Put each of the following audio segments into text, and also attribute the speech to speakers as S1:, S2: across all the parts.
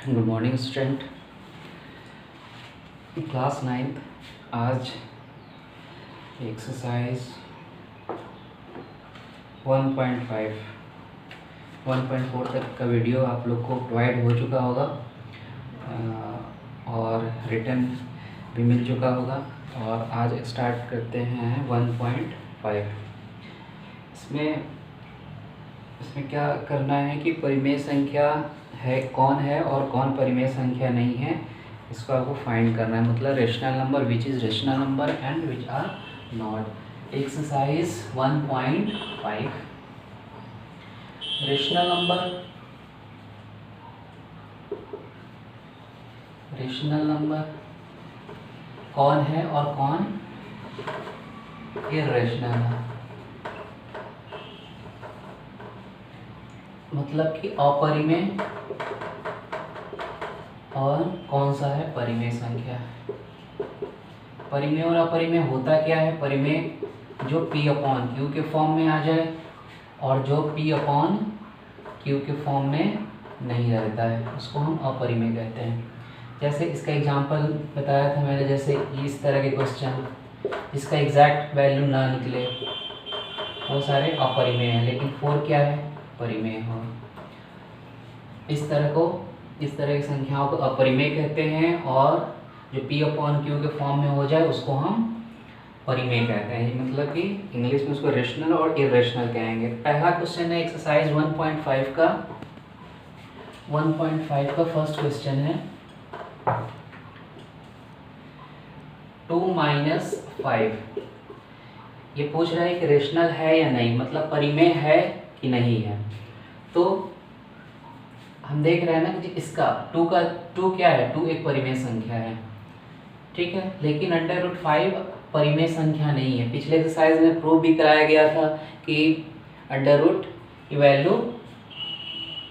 S1: Good morning student. Class 9th आज exercise 1.5 1.4 तक का वीडियो आप लोग को प्रोवाइड हो चुका होगा और रिटन भी मिल चुका होगा। और आज स्टार्ट करते हैं 1.5। इसमें क्या करना है कि परिमेय संख्या है कौन है और कौन परिमेय संख्या नहीं है, इसको आपको फाइंड करना है। मतलब rational number, which is rational number and which are not. Exercise 1.5 rational number कौन है और कौन इर्रेशनल है। मतलब कि अपरिमेय और कौन सा है परिमेय संख्या। परिमेय और अपरिमेय होता क्या है? परिमेय जो P अपॉन Q के फॉर्म में आ जाए और जो P अपॉन Q के फॉर्म में नहीं रहता है उसको हम अपरिमेय कहते हैं। जैसे इसका एग्जांपल बताया था मैंने, जैसे इस तरह के क्वेश्चन जिसका एग्जैक्ट वैल्यू ना निकले वो सारे अपरिमेय हैं, लेकिन 4 क्या है? परिमेय हो। इस तरह की संख्याओं को अपरिमेय कहते हैं और जो P अपॉन Q के फॉर्म में हो जाए उसको हम परिमेय कहते हैं। मतलब कि इंग्लिश में उसको रेशनल और इरेशनल कहेंगे। पहला क्वेश्चन है एक्सरसाइज 1.5 का फर्स्ट क्वेश्चन है 2 - 5। ये पूछ रहा है कि रेशनल है या नहीं, मतलब परिमेय है कि नहीं है। तो हम देख रहे हैं ना कि इसका 2 क्या है? 2 एक परिमेय संख्या है, ठीक है, लेकिन √5 परिमेय संख्या नहीं है। पिछले एक्सरसाइज में प्रूव भी कराया गया था कि अंडर रूट की वैल्यू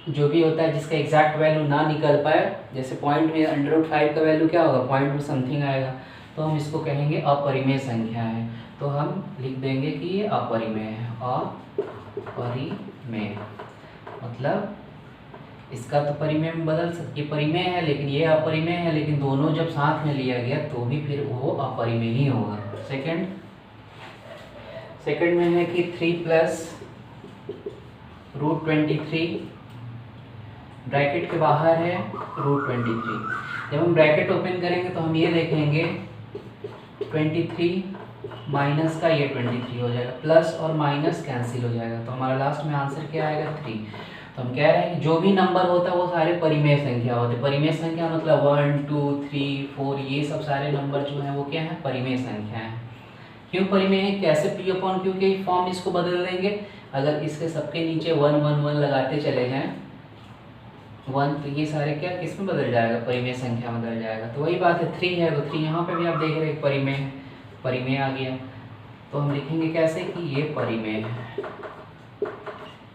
S1: जो भी होता है जिसका एग्जैक्ट वैल्यू ना निकल पाए, जैसे पॉइंट में √5 का वैल्यू क्या होगा? पॉइंट में समथिंग आएगा, तो हम इसको कहेंगे अपरिमेय संख्या है। तो हम लिख देंगे कि ये अपरिमेय है। अपरिमेय मतलब इसका तो परिमेय में बदल सकती है, परिमेय है लेकिन ये अपरिमेय है, लेकिन दोनों जब साथ में लिया गया तो भी फिर वो अपरिमेय ही होगा। सेकंड में है कि 3 + √23 ब्रैकेट के बाहर है √23। जब हम ब्रैकेट ओपन करेंगे तो हम ये देखेंगे 23 माइनस का ये 23 हो जाएगा, प्लस और माइनस कैंसिल हो जाएगा, तो हमारा लास्ट में आंसर क्या आएगा? 3। तो हम कह रहे हैं कि जो भी नंबर होता है वो सारे परिमेय संख्या होते हैं। परिमेय संख्या मतलब 1 2 3 4 ये सब सारे नंबर जो हैं वो क्या है? परिमेय संख्या है। क्यों परिमेय है? कैसे P अपॉन Q के फॉर्म इसको बदल देंगे? अगर इसके सबके नीचे 1 1 1 लगाते चले जाएं 1, तो ये सारे क्या किस में बदल जाएगा? परिमेय संख्या में बदल जाएगा। तो वही बात है, 3 है तो 3 यहाँ पे भी आप देख रहे हैं परिमेय आ गया। तो हम लिखेंगे कैसे कि ये परिमेय है।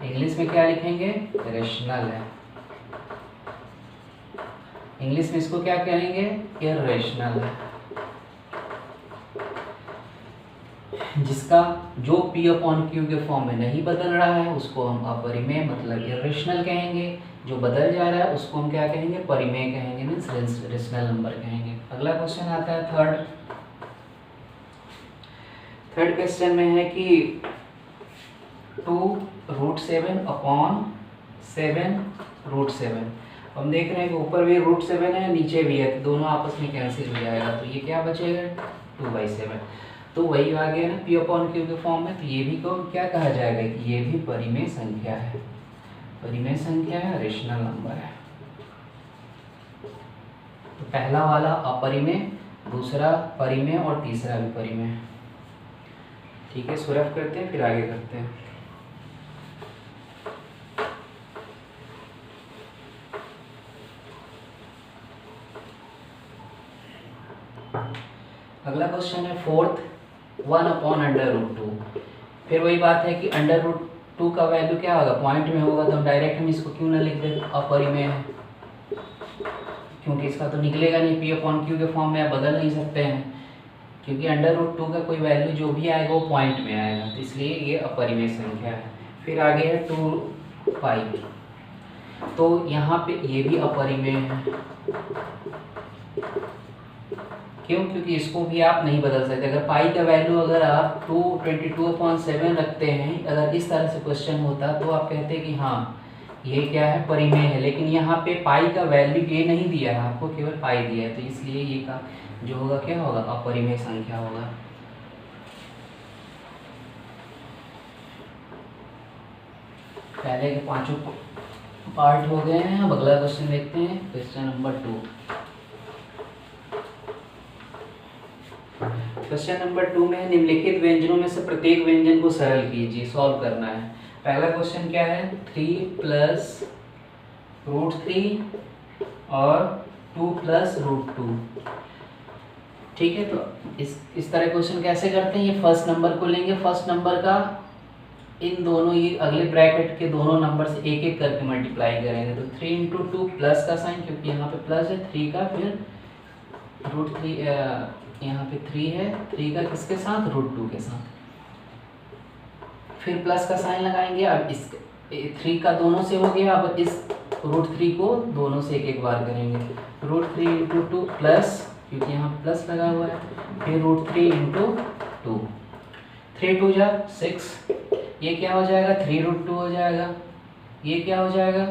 S1: इंग्लिश में क्या लिखेंगे? रेशनल है। इंग्लिश में इसको क्या कहेंगे? इर्रेशनल है। जिसका जो P अपॉन Q के फॉर्म में नहीं बदल रहा है उसको हम अपरिमेय मतलब इर्रेशनल कहेंगे। जो बदल जा रहा है उसको हम क्या कहेंगे? परिमेय कहेंगे, मीन्स रेशनल नंबर कहेंगे। अगला क्वेश्चन आता है थर्ड क्वेश्चन में है कि 2√7 अपॉन 7√7। हम देख रहे हैं कि ऊपर भी √7 है नीचे भी है, तो दोनों आपस में कैंसिल हो जाएगा, तो ये क्या बचेगा? 2/7। तो वही आ गया ना P अपॉन Q के फॉर्म में, तो ये भी को क्या कहा जाएगा कि ये भी परिमेय संख्या है। परिमेय संख्या है, रेशनल नंबर है। तो पहला वाला अपरिमेय, दूसरा परिमेय और तीसरा भी परिमेय। ठीक है, इसको रफ करते हैं फिर आगे करते हैं। अगला क्वेश्चन है 4th 1 अपॉन √2। फिर वही बात है कि √2 का वैल्यू क्या होगा? पॉइंट में होगा, तो हम डायरेक्ट हम इसको क्यों ना लिख दें अपरिमेय है, क्योंकि इसका तो निकलेगा नहीं। P अपॉन Q के फॉर्म में आप बदल नहीं सकते हैं, क्योंकि √2 का कोई वैल्यू जो भी आएगा वो पॉइंट में आएगा, तो इसलिए ये अपरिमेय संख्या है। फिर आगे है 2π। तो यहाँ पे ये भी अपरिमेय है। क्यों? क्योंकि इसको भी आप नहीं बदल सकते। अगर पाई का वैल्यू अगर आप 222/7 रखते हैं, अगर इस तरह से क्वेश्चन होता तो आप कहते कि हाँ ये क्या है, परिमेय है। लेकिन यहाँ पे पाई का वैल्यू ये नहीं दिया है आपको, केवल पाई दिया है, तो इसलिए ये का जो होगा क्या होगा, अपरिमेय संख्या होगा। पहले के पांचों पार्ट हो गए हैं। अब अगला क्वेश्चन देखते हैं, क्वेश्चन नंबर 2। क्वेश्चन नंबर 2 में निम्नलिखित व्यंजनों में से प्रत्येक व्यंजन को सरल कीजिए, सॉल्व करना है। पहला क्वेश्चन क्या है, 3 + √3 और 2 + √2। ठीक है, तो इस तरह क्वेश्चन कैसे करते हैं, ये फर्स्ट नंबर को लेंगे, फर्स्ट नंबर का इन दोनों ये अगले ब्रैकेट के दोनों नंबर से एक एक करके मल्टीप्लाई करेंगे। तो 3 × 2 प्लस का साइन, क्योंकि यहाँ पे प्लस है, 3 का, फिर √3 यहाँ पे 3 है, 3 का किसके साथ, √2 के साथ, फिर प्लस का साइन लगाएंगे। अब इस 3 का दोनों से हो गया, अब इस √3 को दोनों से एक एक बार करेंगे। √3 × 2 प्लस, क्योंकि यहाँ प्लस लगा हुआ है, फिर √3 × 2, 3 × 2 = 6, ये क्या हो जाएगा, 3√2 हो जाएगा, ये क्या हो जाएगा,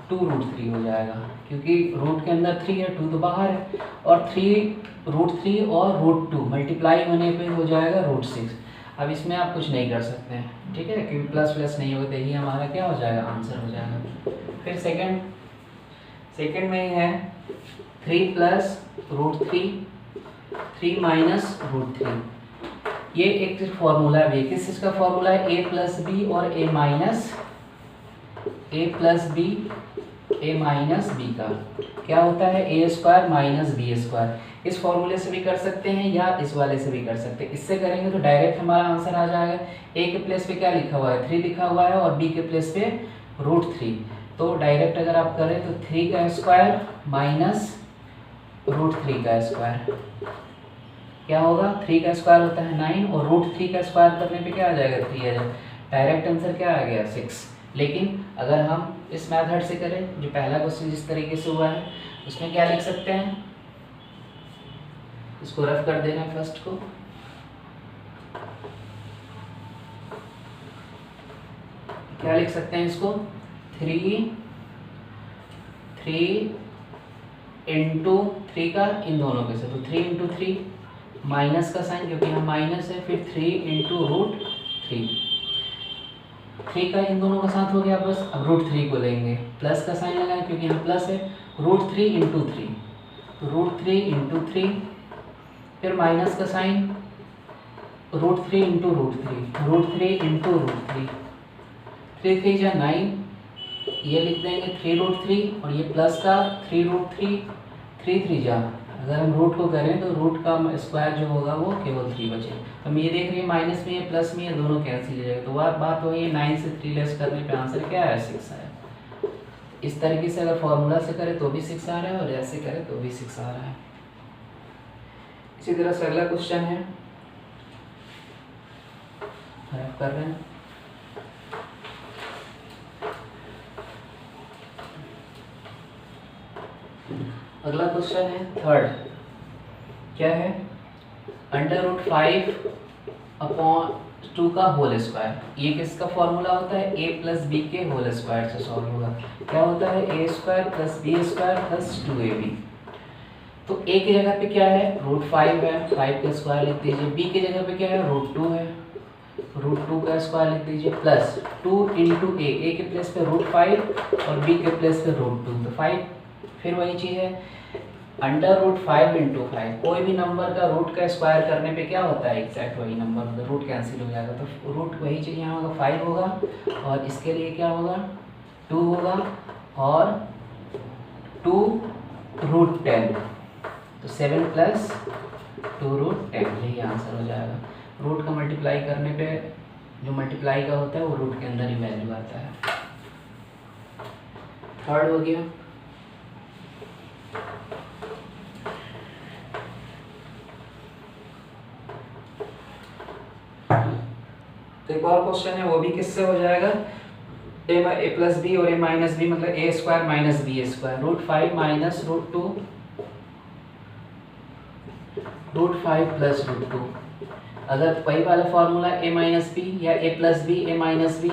S1: 2√3 हो जाएगा, क्योंकि रूट के अंदर 3 है, 2 तो बाहर है, और 3√3 और √2 मल्टीप्लाई होने पे हो जाएगा √6। अब इसमें आप कुछ नहीं कर सकते हैं, ठीक है, क्योंकि प्लस प्लस नहीं होते ही हमारा क्या हो जाएगा, आंसर हो जाएगा। फिर सेकंड में है 3 + √3, 3 - √3। ये एक फॉर्मूला है, किस चीज़ का फॉर्मूला है, a + b और a - b का क्या होता है, a² - b²। इस फॉर्मूले से भी कर सकते हैं या इस वाले से भी कर सकते हैं। इससे करेंगे तो डायरेक्ट हमारा आंसर आ जाएगा। a के प्लेस पे क्या लिखा हुआ है, 3 लिखा हुआ है, और b के प्लेस पे √3। तो डायरेक्ट अगर आप करें तो 3 का स्क्वायर माइनस √3 का स्क्वायर क्या होगा, 3 का स्क्वायर होता है 9, और √3 का स्क्वायर करने पे क्या आ जाएगा, 3 आ जाएगा। डायरेक्ट आंसर क्या आ गया, 6। लेकिन अगर हम इस मेथड से करें, जो पहला क्वेश्चन जिस तरीके से हुआ है, उसमें क्या लिख सकते हैं, इसको रफ कर देना है फर्स्ट को, क्या लिख सकते हैं इसको, 3 × 3 का इन दोनों के साथ, तो 3 × 3 माइनस का साइन, क्योंकि यहाँ माइनस है, फिर 3 × √3, 3 का इन दोनों का साथ हो गया, बस अब √3 को लेंगे, प्लस का साइन लगाएं, क्योंकि यहाँ प्लस है, √3 × 3, तो √3 × 3, फिर माइनस का साइन, √3 × √3, √3 × √3, 3 3 जा 9, ये लिख देंगे 3√3, और ये प्लस का 3√3, 3 3 जा, अगर हम रूट को करें तो रूट का स्क्वायर जो होगा वो केवल 3 बचे। हम ये देख रहे हैं माइनस में है, प्लस में है, दोनों कैंसिल हो जाएगा, तो बात वही है, 9 से 3 लेस करने पे आंसर क्या है, 6 आया। इस तरीके से अगर फॉर्मूला से करें तो भी 6 आ रहा है, और ऐसे करें तो भी 6 आ रहा है। इसी तरह से अगला क्वेश्चन है, कर रहे हैं, अगला क्वेश्चन है थर्ड, क्या है, √5/2 का होल स्क्वायर। ये किसका फॉर्मूला होता है, a + b के होल स्क्वायर से सॉल्व होगा। क्या होता है, a² + b² + 2ab। तो a की जगह पे क्या है, √5 है, 5 का स्क्वायर लिख दीजिए, b की जगह पे क्या है, √2 है, √2 का स्क्वायर लिख दीजिए, प्लस 2 × a के प्लेस पे √5 और b के प्लेस पे √2, तो 5, फिर वही चीज़ है, √5 × 5, कोई भी नंबर का रूट का स्क्वायर करने पे क्या होता है, एग्जैक्ट वही नंबर होता है, रूट कैंसिल हो जाएगा, तो रूट वही चीज़ यहाँ होगा, 5 होगा, और इसके लिए क्या होगा, 2 होगा, और 2√10, तो 7 + 2√10, यही आंसर हो जाएगा। रूट का मल्टीप्लाई करने पे जो मल्टीप्लाई का होता है वो रूट के अंदर ही वैल्यू आता है। थर्ड हो गया, तो एक और क्वेश्चन है, वो भी किससे हो जाएगा, ए प्लस बी और ए माइनस बी मतलब ए स्क्वायर माइनस बी ए स्क्वायर, √5 माइनस √2 √5 प्लस √2। अगर वही वाला फॉर्मूला ए माइनस बी या ए प्लस बी ए माइनस बी,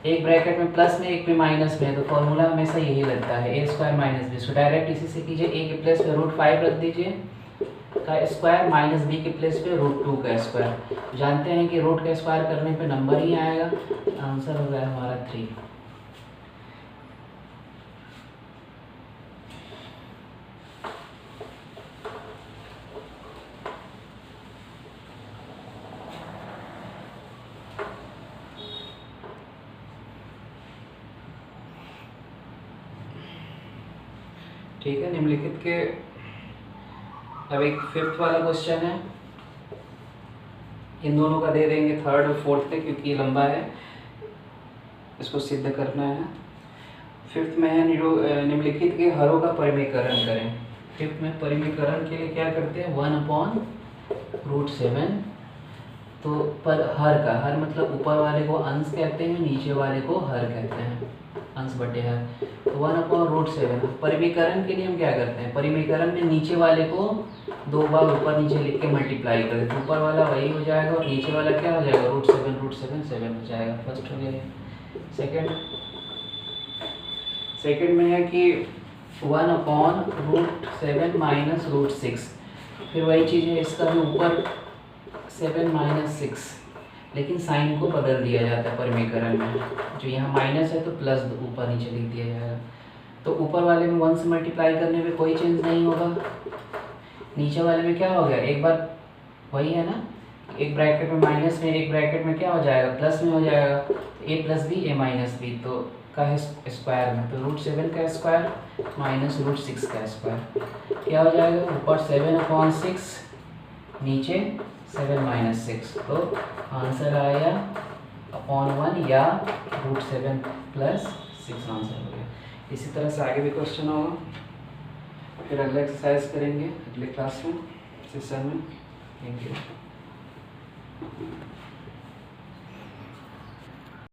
S1: एक ब्रैकेट में प्लस में एक में माइनस में, तो फॉर्मूला हमेशा यही लगता है A square minus B. So direct इसी से कीजिए, ए के प्लेस पे √5 रख दीजिए का स्क्वायर माइनस बी के प्लेस पे √2 का स्क्वायर। जानते हैं कि रूट का स्क्वायर करने पे नंबर ही आएगा। आंसर हो गया हमारा 3। ठीक है, निम्नलिखित के अब एक 5th वाला क्वेश्चन है। इन दोनों का दे देंगे 3rd और 4th पे, क्योंकि ये लंबा है, इसको सिद्ध करना है। 5th में है निम्नलिखित के हरों का परिमीकरण करें। 5th में परिमीकरण के लिए क्या करते हैं, 1/√7। तो पर हर का, हर मतलब ऊपर वाले को अंश कहते हैं, नीचे वाले को हर कहते हैं, अंश बटे हर। तो 1/√7 परिमीकरण के लिए हम क्या करते हैं, परिमीकरण में नीचे वाले को 2 बार ऊपर नीचे लिख के मल्टीप्लाई कर देते हैं। ऊपर वाला वही हो जाएगा और नीचे वाला क्या हो जाएगा, √7 7 हो जाएगा। फर्स्ट हो गया। सेकंड में है कि 1/√7 माइनस √6। फिर वही चीज़ है, इसका भी ऊपर 7 माइनस 6, लेकिन साइन को बदल दिया जाता है परिमीकरण में। जो यहाँ माइनस है तो प्लस ऊपर नीचे लिख दिया जाएगा। तो ऊपर वाले में 1 से मल्टीप्लाई करने में कोई चेंज नहीं होगा। नीचे वाले में क्या हो गया, एक बार वही है ना, एक ब्रैकेट में माइनस में, एक ब्रैकेट में क्या हो जाएगा, प्लस में हो जाएगा। तो ए प्लस बी ए माइनस बी तो का है स्क्वायर में, तो √7 का स्क्वायर माइनस √6 का स्क्वायर क्या हो जाएगा, ऊपर 7/6 नीचे 7 माइनस 6। तो आंसर आया 1 या √7 प्लस 6 आंसर हो गया। इसी तरह से आगे भी क्वेश्चन होगा, फिर अगला एक्सरसाइज करेंगे अगले क्लास में, सेशन में। Thank you.